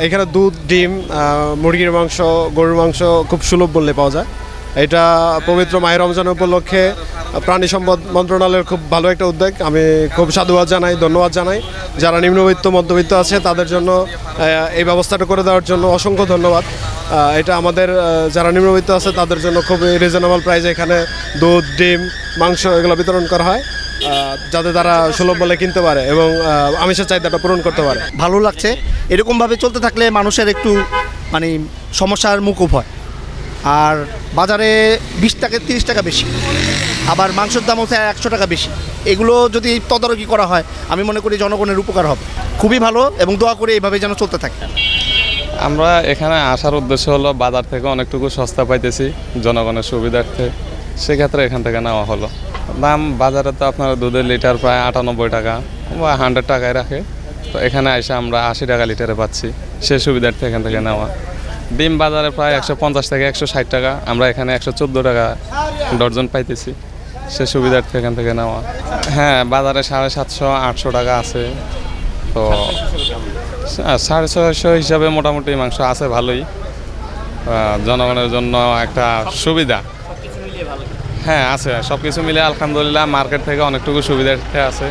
এখানে দুধ, ডিম, মুরগির মাংস, গরুর মাংস খুব সুলভ মূল্যে পাওয়া যায়। এটা পবিত্র মাহে রমজান উপলক্ষে প্রাণী সম্পদ মন্ত্রণালয়ের খুব ভালো একটা উদ্যোগ। আমি খুব সাধুবাদ জানাই, ধন্যবাদ জানাই। যারা নিম্নবিত্ত মধ্যবিত্ত আছে তাদের জন্য এই ব্যবস্থাটা করে দেওয়ার জন্য অসংখ্য ধন্যবাদ। এটা আমাদের যারা নিম্নবিত্ত আছে তাদের জন্য খুব রিজনেবল প্রাইসে এখানে দুধ, ডিম, মাংস এগুলো বিতরণ করা হয়, যাতে তারা সুলভ মূল্যে কিনতে পারে এবং আমিষের চাহিদাটা পূরণ করতে পারে। ভালো লাগছে। এরকমভাবে চলতে থাকলে মানুষের একটু সমস্যার মুখোপ হয়। আর বাজারে 20 টাকা 30 টাকা বেশি, আবার মাংসের দাম হচ্ছে 100 টাকা বেশি। এগুলো যদি তদারকি করা হয় আমি মনে করি জনগণের উপকার হবে। খুবই ভালো এবং দোয়া করে এইভাবে যেন চলতে থাকে। আমরা এখানে আসার উদ্দেশ্য হলো বাজার থেকে অনেকটুকু সস্তা পাইতেছি জনগণের সুবিধার্থে, সেক্ষেত্রে এখান থেকে নেওয়া হলো। দাম বাজারে তো আপনার দুধের লিটার প্রায় 98 টাকা বা 100 টাকায় রাখে, তো এখানে এসে আমরা 80 টাকা লিটারে পাচ্ছি, সে সুবিধার্থে এখান থেকে নেওয়া। ডিম বাজারে প্রায় 150 থেকে 160 টাকা, আমরা এখানে 114 টাকা ডর্জন পাইতেছি, সে সুবিধার্থে এখান থেকে নেওয়া। হ্যাঁ, বাজারে 750-800 টাকা আছে, তো 650 হিসাবে মোটামুটি মাংস আছে ভালোই, জনগণের জন্য একটা সুবিধা। হ্যাঁ আছে, সব কিছু মিলে আলহামদুলিল্লাহ মার্কেট থেকে অনেকটুকু সুবিধা আছে।